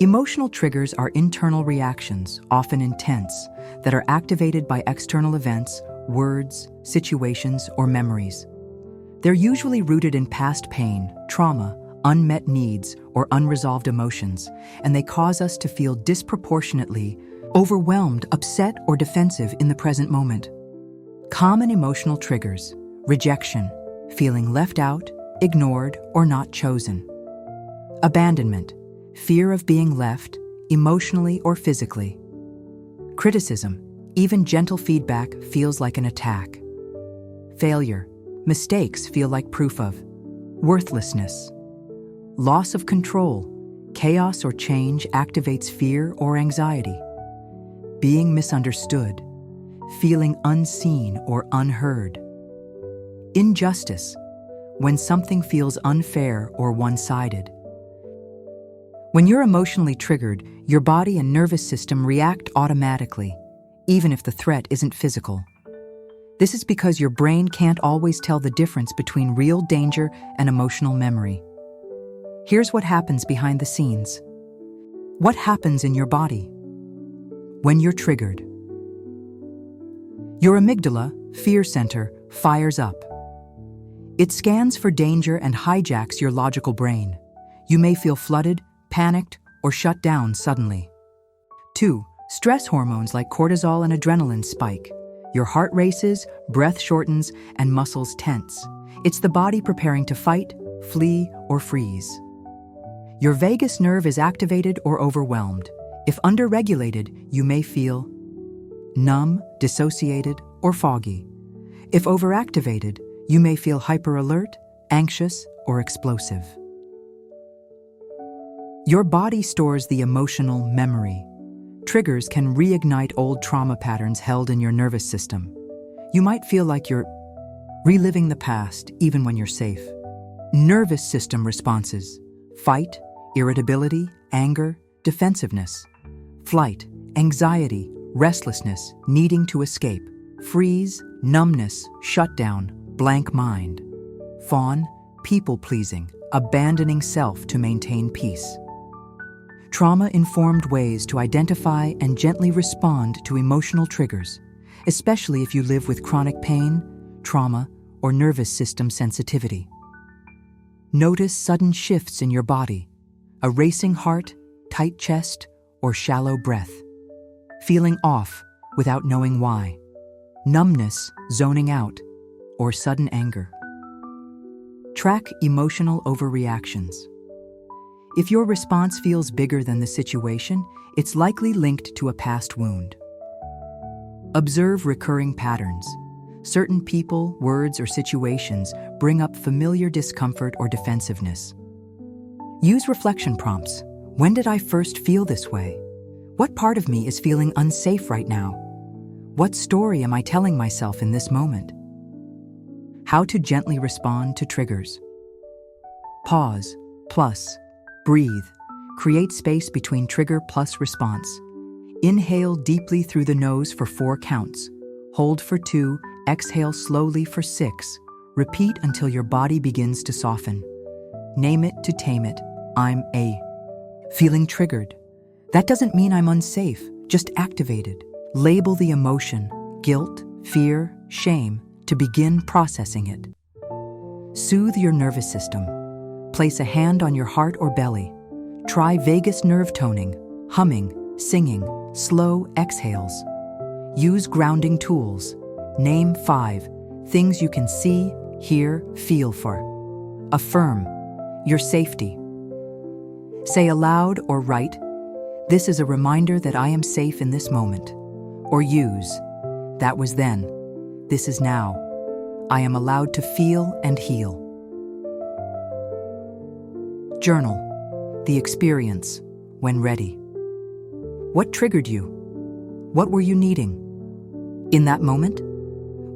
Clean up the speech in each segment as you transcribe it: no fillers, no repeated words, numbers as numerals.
Emotional triggers are internal reactions, often intense, that are activated by external events, words, situations, or memories. They're usually rooted in past pain, trauma, unmet needs, or unresolved emotions, and they cause us to feel disproportionately overwhelmed, upset, or defensive in the present moment. Common emotional triggers: rejection, feeling left out, ignored, or not chosen. Abandonment, fear of being left, emotionally or physically. Criticism, even gentle feedback feels like an attack. Failure, mistakes feel like proof of. Worthlessness. Loss of control, chaos or change activates fear or anxiety. Being misunderstood, feeling unseen or unheard. Injustice, when something feels unfair or one-sided. When you're emotionally triggered, your body and nervous system react automatically, even if the threat isn't physical. This is because your brain can't always tell the difference between real danger and emotional memory. Here's what happens behind the scenes. What happens in your body when you're triggered? Your amygdala, fear center, fires up. It scans for danger and hijacks your logical brain. You may feel flooded, panicked, or shut down suddenly. 2. Stress hormones like cortisol and adrenaline spike. Your heart races, breath shortens, and muscles tense. It's the body preparing to fight, flee, or freeze. Your vagus nerve is activated or overwhelmed. If underregulated, you may feel numb, dissociated, or foggy. If overactivated, you may feel hyperalert, anxious, or explosive. Your body stores the emotional memory. Triggers can reignite old trauma patterns held in your nervous system. You might feel like you're reliving the past even when you're safe. Nervous system responses: fight, irritability, anger, defensiveness. Flight, anxiety, restlessness, needing to escape. Freeze, numbness, shutdown, blank mind. Fawn, people-pleasing, abandoning self to maintain peace. Trauma-informed ways to identify and gently respond to emotional triggers, especially if you live with chronic pain, trauma, or nervous system sensitivity. Notice sudden shifts in your body: a racing heart, tight chest, or shallow breath. Feeling off without knowing why. Numbness, zoning out, or sudden anger. Track emotional overreactions. If your response feels bigger than the situation, it's likely linked to a past wound. Observe recurring patterns. Certain people, words, or situations bring up familiar discomfort or defensiveness. Use reflection prompts. When did I first feel this way? What part of me is feeling unsafe right now? What story am I telling myself in this moment? How to gently respond to triggers. Pause, plus, breathe. Create space between trigger plus response. Inhale deeply through the nose for 4 counts. Hold for 2, exhale slowly for 6. Repeat until your body begins to soften. Name it to tame it. I'm feeling triggered. That doesn't mean I'm unsafe, just activated. Label the emotion, guilt, fear, shame, to begin processing it. Soothe your nervous system. Place a hand on your heart or belly. Try vagus nerve toning, humming, singing, slow exhales. Use grounding tools. Name 5 things you can see, hear, feel for. Affirm your safety. Say aloud or write, "This is a reminder that I am safe in this moment." Or use, "That was then. This is now. I am allowed to feel and heal." Journal the experience when ready. What triggered you? What were you needing? In that moment,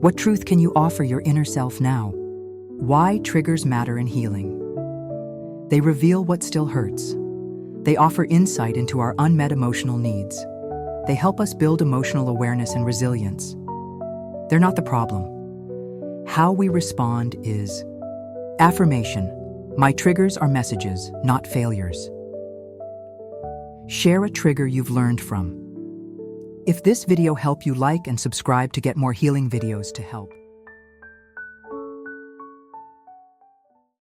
what truth can you offer your inner self now? Why triggers matter in healing. They reveal what still hurts. They offer insight into our unmet emotional needs. They help us build emotional awareness and resilience. They're not the problem. How we respond is. Affirmation: my triggers are messages, not failures. Share a trigger you've learned from. If this video helped you, like and subscribe to get more healing videos to help.